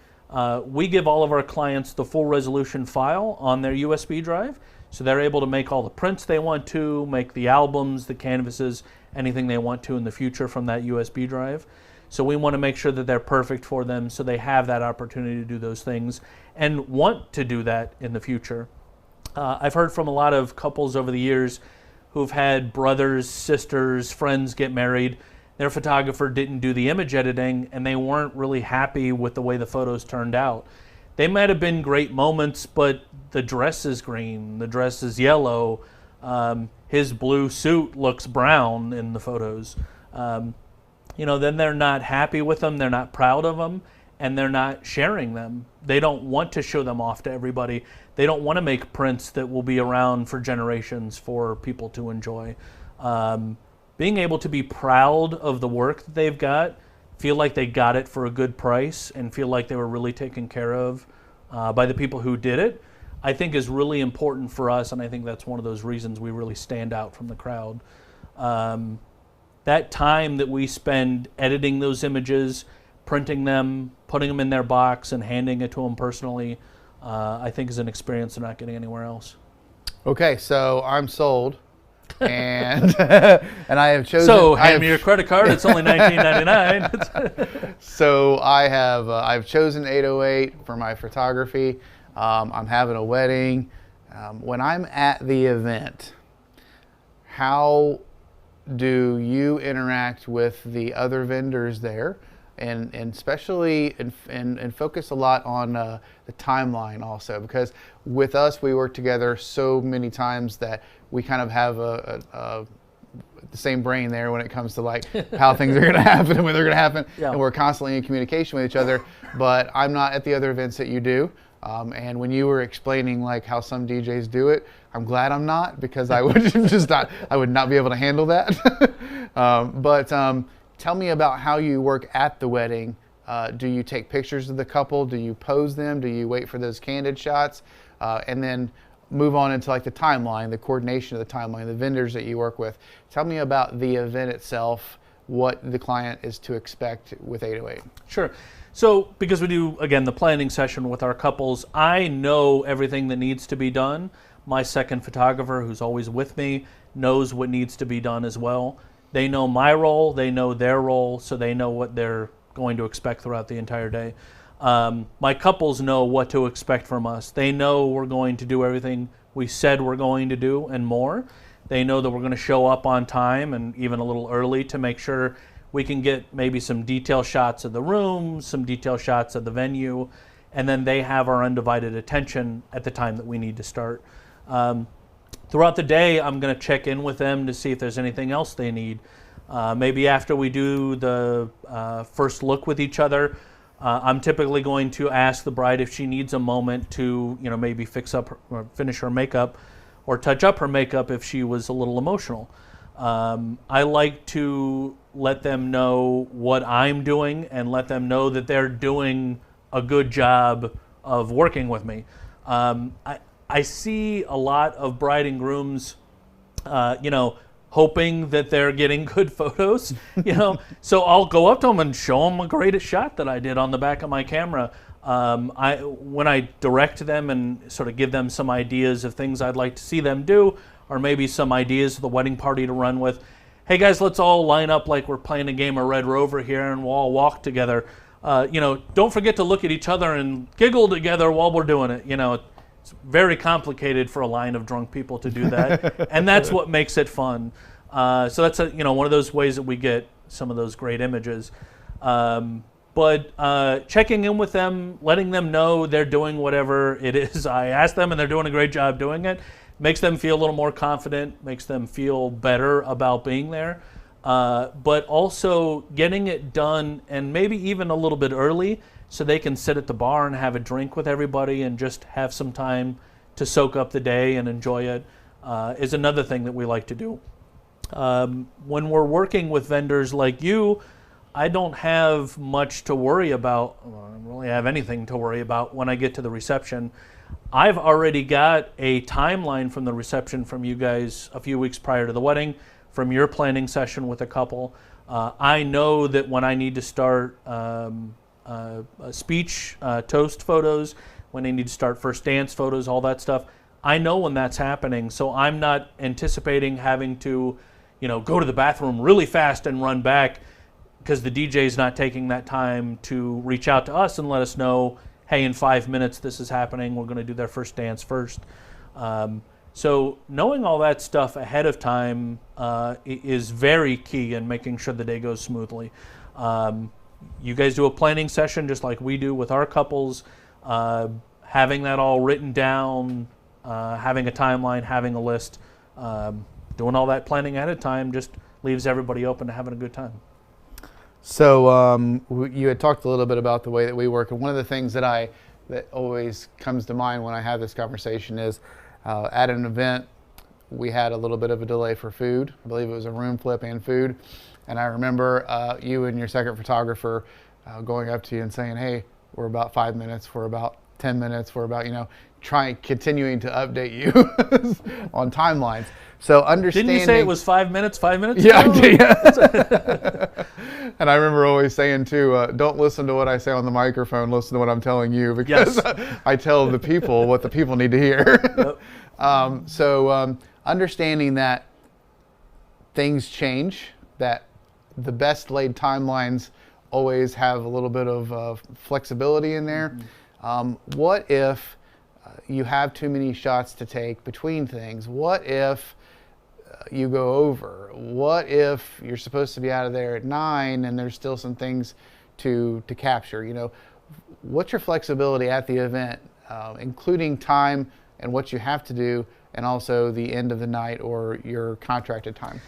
We give all of our clients the full resolution file on their USB drive, so they're able to make all the prints they want to, make the albums, the canvases, anything they want to in the future from that USB drive. So we want to make sure that they're perfect for them, so they have that opportunity to do those things and want to do that in the future. I've heard from a lot of couples over the years who've had brothers, sisters, friends get married. Their photographer didn't do the image editing, and they weren't really happy with the way the photos turned out. They might have been great moments, but the dress is green, the dress is yellow, his blue suit looks brown in the photos. Then they're not happy with them, they're not proud of them, and they're not sharing them. They don't want to show them off to everybody. They don't want to make prints that will be around for generations for people to enjoy. Being able to be proud of the work that they've got, feel like they got it for a good price, and feel like they were really taken care of by the people who did it, I think is really important for us, and I think that's one of those reasons we really stand out from the crowd. That time that we spend editing those images, printing them, putting them in their box, and handing it to them personally, I think is an experience they're not getting anywhere else. Okay, so I'm sold. And and I have chosen. So hand me your credit card. It's only $19.99. So I've chosen 808 for my photography. I'm having a wedding. When I'm at the event, how do you interact with the other vendors there? And especially and focus a lot on the timeline also, because with us we work together so many times that we kind of have the same brain there when it comes to like how things are going to happen and when they're going to happen, and we're constantly in communication with each other. But I'm not at the other events that you do. And when you were explaining like how some DJs do it, I'm glad I'm not, because I would I would not be able to handle that. Tell me about how you work at the wedding. Do you take pictures of the couple? Do you pose them? Do you wait for those candid shots? And then move on into like the timeline, the coordination of the timeline, the vendors that you work with. Tell me about the event itself, what the client is to expect with 808. Sure. So because we do, again, the planning session with our couples, I know everything that needs to be done. My second photographer, who's always with me, knows what needs to be done as well. They know my role, they know their role, so they know what they're going to expect throughout the entire day. My couples know what to expect from us. They know we're going to do everything we said we're going to do and more. They know that we're going to show up on time and even a little early to make sure we can get maybe some detail shots of the room, some detail shots of the venue, and then they have our undivided attention at the time that we need to start. Throughout the day, I'm going to check in with them to see if there's anything else they need. Maybe after we do the first look with each other, I'm typically going to ask the bride if she needs a moment to, maybe fix up or finish her makeup or touch up her makeup if she was a little emotional. I like to let them know what I'm doing and let them know that they're doing a good job of working with me. I see a lot of bride and grooms, hoping that they're getting good photos, So I'll go up to them and show them a great shot that I did on the back of my camera. When I direct them and sort of give them some ideas of things I'd like to see them do, or maybe some ideas for the wedding party to run with. Hey guys, let's all line up like we're playing a game of Red Rover here, and we'll all walk together. Don't forget to look at each other and giggle together while we're doing it. It's very complicated for a line of drunk people to do that, and that's what makes it fun. So that's one of those ways that we get some of those great images. But checking in with them, letting them know they're doing whatever it is I asked them, and they're doing a great job doing it, makes them feel a little more confident, makes them feel better about being there. But also getting it done, and maybe even a little bit early, so they can sit at the bar and have a drink with everybody and just have some time to soak up the day and enjoy it, is another thing that we like to do. When we're working with vendors like you, I don't have much to worry about. Well, I don't really have anything to worry about when I get to the reception. I've already got a timeline from the reception from you guys a few weeks prior to the wedding, from your planning session with a couple. I know that when I need to start speech, toast photos, when I need to start first dance photos, all that stuff, I know when that's happening. So I'm not anticipating having to, go to the bathroom really fast and run back, because the DJ's not taking that time to reach out to us and let us know, hey, in 5 minutes this is happening, we're going to do their first dance first. So knowing all that stuff ahead of time is very key in making sure the day goes smoothly. You guys do a planning session just like we do with our couples. Having that all written down, having a timeline, having a list, doing all that planning ahead of time just leaves everybody open to having a good time. So you had talked a little bit about the way that we work, and one of the things that always comes to mind when I have this conversation is at an event we had a little bit of a delay for food. I believe it was a room flip and food, and I remember you and your second photographer going up to you and saying, "Hey, we're about 5 minutes, we're about 10 minutes, we're about continuing to update you on timelines." So understanding. Didn't you say it was 5 minutes? 5 minutes? Yeah, yeah. And I remember always saying too, don't listen to what I say on the microphone. Listen to what I'm telling you, because yes. I tell the people what the people need to hear. Yep. So understanding that things change, that the best laid timelines always have a little bit of flexibility in there. Mm-hmm. What if you have too many shots to take between things? What if you go over? What if you're supposed to be out of there at 9 and there's still some things to capture? What's your flexibility at the event, including time and what you have to do, and also the end of the night or your contracted time?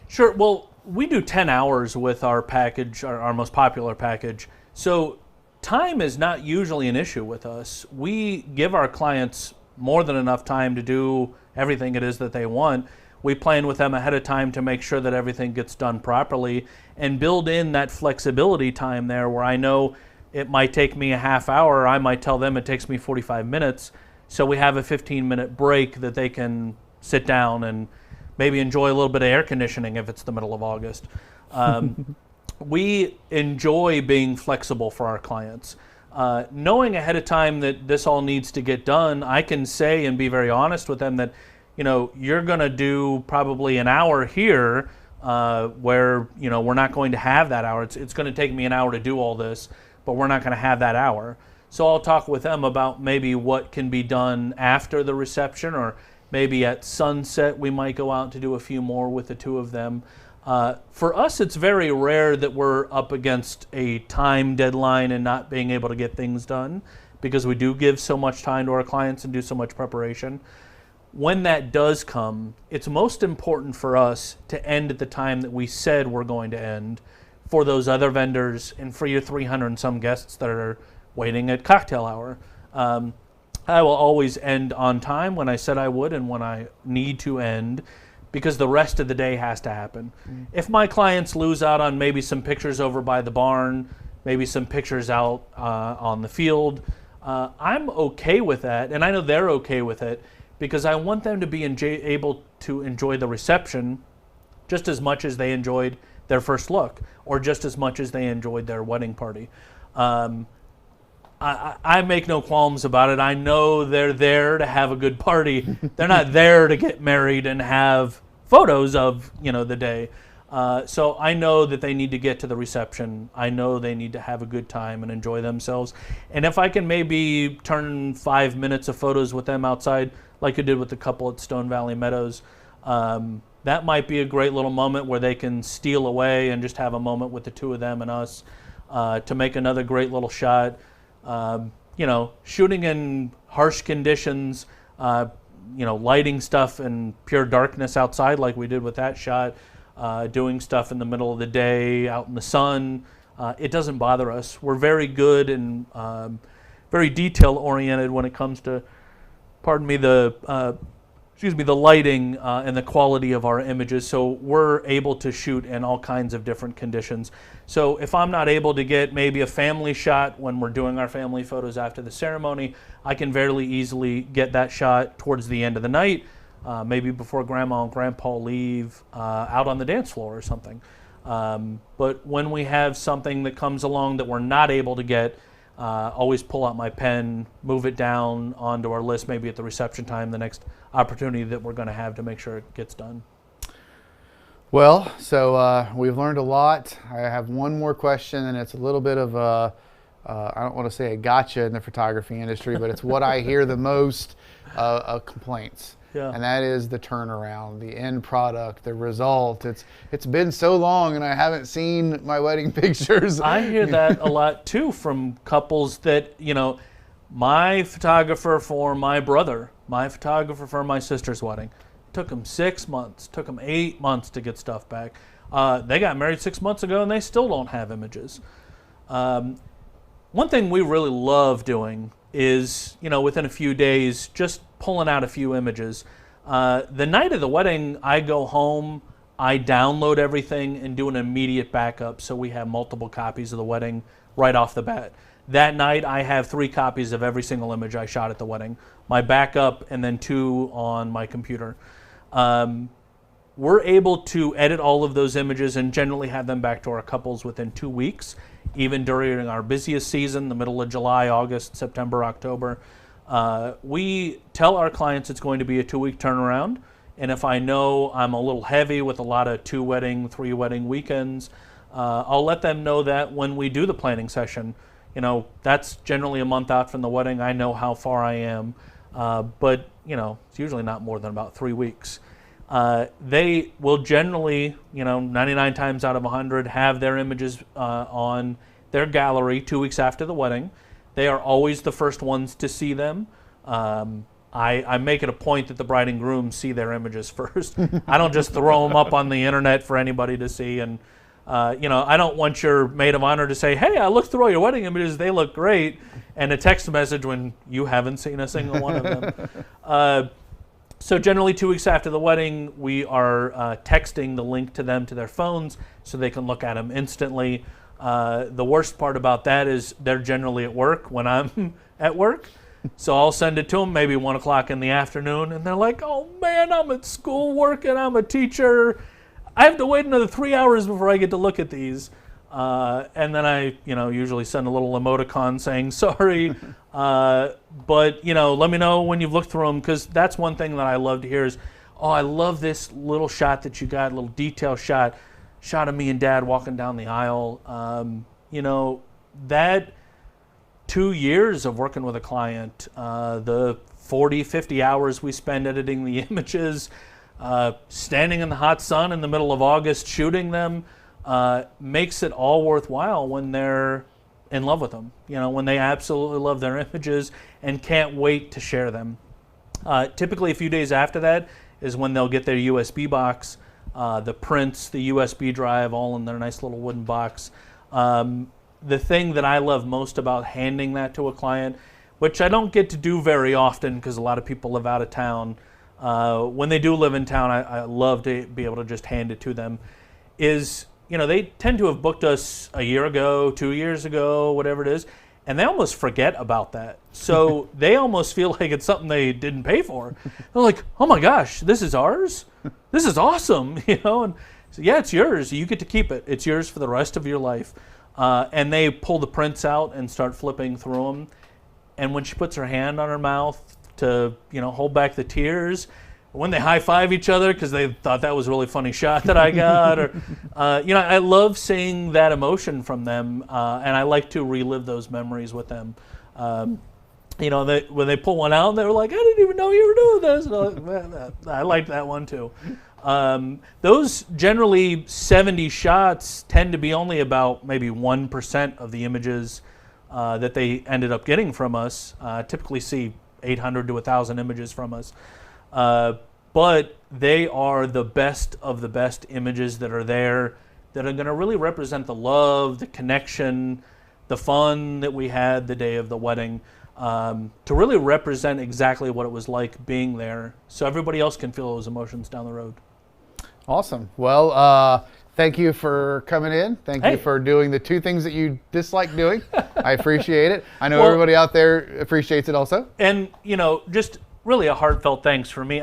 Sure. Well, we do 10 hours with our package, our most popular package. So time is not usually an issue with us. We give our clients more than enough time to do everything it is that they want. We plan with them ahead of time to make sure that everything gets done properly, and build in that flexibility time there where I know it might take me a half hour. I might tell them it takes me 45 minutes. So we have a 15-minute break that they can sit down and maybe enjoy a little bit of air conditioning if it's the middle of August. We enjoy being flexible for our clients. Knowing ahead of time that this all needs to get done, I can say and be very honest with them that, you're going to do probably an hour here where, we're not going to have that hour. It's going to take me an hour to do all this, but we're not going to have that hour. So I'll talk with them about maybe what can be done after the reception, or maybe at sunset we might go out to do a few more with the two of them. For us, it's very rare that we're up against a time deadline and not being able to get things done, because we do give so much time to our clients and do so much preparation. When that does come, it's most important for us to end at the time that we said we're going to end, for those other vendors and for your 300 and some guests that are waiting at cocktail hour. I will always end on time when I said I would and when I need to end, because the rest of the day has to happen. Mm. If my clients lose out on maybe some pictures over by the barn, maybe some pictures out on the field, I'm okay with that, and I know they're okay with it, because I want them to be able to enjoy the reception just as much as they enjoyed their first look, or just as much as they enjoyed their wedding party. I make no qualms about it. I know they're there to have a good party. They're not there to get married and have photos of, the day. So I know that they need to get to the reception. I know they need to have a good time and enjoy themselves. And if I can maybe turn 5 minutes of photos with them outside, like I did with the couple at Stone Valley Meadows, that might be a great little moment where they can steal away and just have a moment with the two of them and us to make another great little shot. Shooting in harsh conditions, lighting stuff in pure darkness outside like we did with that shot, doing stuff in the middle of the day out in the sun, it doesn't bother us. We're very good and very detail oriented when it comes to, the excuse me, the lighting and the quality of our images. So we're able to shoot in all kinds of different conditions. So if I'm not able to get maybe a family shot when we're doing our family photos after the ceremony, I can very easily get that shot towards the end of the night, maybe before grandma and grandpa leave, out on the dance floor or something. But when we have something that comes along that we're not able to get, always pull out my pen, move it down onto our list, maybe at the reception time, the next opportunity that we're going to have to make sure it gets done. Well, so we've learned a lot. I have one more question, and it's a little bit of a, I don't want to say a gotcha in the photography industry, but it's what I hear the most of complaints. Yeah. And that is the turnaround, the end product, the result. It's been so long and I haven't seen my wedding pictures. I hear that a lot too from couples that, you know, my photographer for my brother, my photographer for my sister's wedding, took them 6 months, took them 8 months to get stuff back. They got married 6 months ago and they still don't have images. One thing we really love doing is, you know, within a few days, just pulling out a few images. The night of the wedding, I go home, I download everything and do an immediate backup so we have multiple copies of the wedding right off the bat. That night, I have 3 copies of every single image I shot at the wedding, my backup and then 2 on my computer. We're able to edit all of those images and generally have them back to our couples within 2 weeks, even during our busiest season, the middle of July, August, September, October. We tell our clients it's going to be a 2-week turnaround, and if I know I'm a little heavy with a lot of 2 wedding, 3 wedding weekends, I'll let them know that when we do the planning session. You know, that's generally a month out from the wedding. I know how far I am, but you know, it's usually not more than about 3 weeks. They will generally, you know, 99 times out of 100 have their images on their gallery 2 weeks after the wedding. They are always the first ones to see them. I make it a point that the bride and groom see their images first. I don't just throw them up on the internet for anybody to see. And you know, I don't want your maid of honor to say, "Hey, I looked through all your wedding images; they look great," and a text message when you haven't seen a single one of them. So generally 2 weeks after the wedding, we are texting the link to them to their phones so they can look at them instantly. The worst part about that is they're generally at work when I'm at work. So I'll send it to them maybe 1 o'clock in the afternoon, and they're like, "Oh man, I'm at school working, I'm a teacher. I have to wait another 3 hours before I get to look at these." And then I, you know, usually send a little emoticon saying sorry, but you know, let me know when you've looked through them, because that's one thing that I love to hear is, "Oh, I love this little shot that you got, a little detail shot of me and Dad walking down the aisle." You know, that 2 years of working with a client, the 40, 50 hours we spend editing the images, standing in the hot sun in the middle of August shooting them, makes it all worthwhile when they're in love with them. You know, when they absolutely love their images and can't wait to share them. Typically a few days after that is when they'll get their USB box, the prints, the USB drive, all in their nice little wooden box. The thing that I love most about handing that to a client, which I don't get to do very often because a lot of people live out of town, when they do live in town, I love to be able to just hand it to them, is, you know, they tend to have booked us a year ago, 2 years ago, whatever it is, and they almost forget about that. So they almost feel like it's something they didn't pay for. They're like, "Oh my gosh, this is ours? This is awesome," you know? And so, yeah, it's yours. You get to keep it. It's yours for the rest of your life. And they pull the prints out and start flipping through them. And when she puts her hand on her mouth to, you know, hold back the tears, when they high five each other because they thought that was a really funny shot that I got, or you know, I love seeing that emotion from them, and I like to relive those memories with them. You know, when they pull one out, they were like, "I didn't even know you were doing this." And I'm like, "Man, I liked that one too." Those generally 70 shots tend to be only about maybe 1% of the images that they ended up getting from us. Typically see 800 to 1,000 images from us. But they are the best of the best images that are there, that are going to really represent the love, the connection, the fun that we had the day of the wedding. to really represent exactly what it was like being there, so everybody else can feel those emotions down the road. Awesome. Well, thank you for coming in. Thank you Hey. for doing the two things that you dislike doing. I appreciate it. I know Well- everybody out there appreciates it also. And just really a heartfelt thanks for me.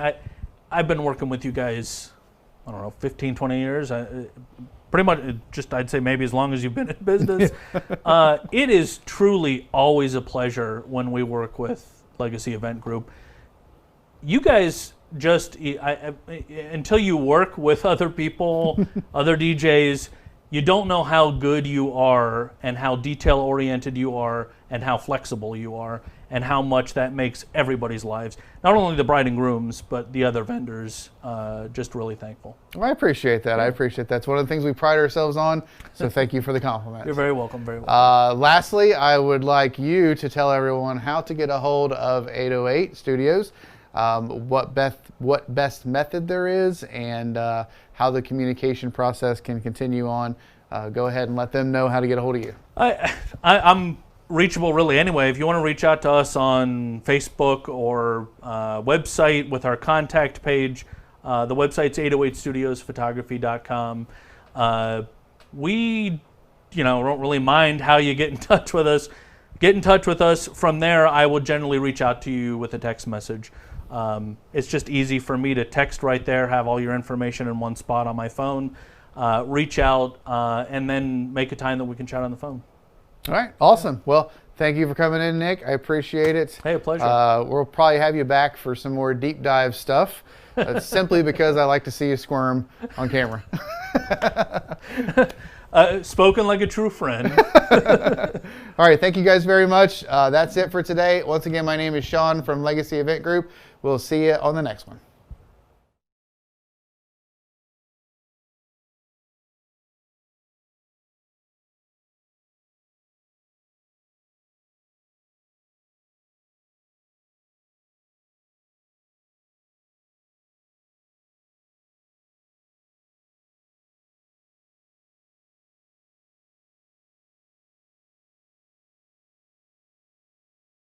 I've been working with you guys, I don't know, 15, 20 years. Pretty much just, I'd say maybe as long as you've been in business. It is truly always a pleasure when we work with Legacy Event Group. You guys just, until you work with other people, other DJs, you don't know how good you are and how detail oriented you are and how flexible you are and how much that makes everybody's lives, not only the bride and grooms, but the other vendors, just really thankful. Well, I appreciate that. I appreciate that. It's one of the things we pride ourselves on. So thank you for the compliment. You're very welcome, very welcome. Lastly, I would like you to tell everyone how to get a hold of 808 Studios, what best method there is, and how the communication process can continue on. Go ahead and let them know how to get a hold of you. I'm reachable really anyway. If you want to reach out to us on Facebook or website with our contact page, the website's 808studiosphotography.com. We don't really mind how you get in touch with us. Get in touch with us. From there, I will generally reach out to you with a text message. It's just easy for me to text right there, have all your information in one spot on my phone, reach out, and then make a time that we can chat on the phone. All right, awesome. Well, thank you for coming in, Nick. I appreciate it. Hey, a pleasure. We'll probably have you back for some more deep dive stuff, simply because I like to see you squirm on camera. Spoken like a true friend. All right, thank you guys very much. That's it for today. Once again, my name is Sean from Legacy Event Group. We'll see you on the next one.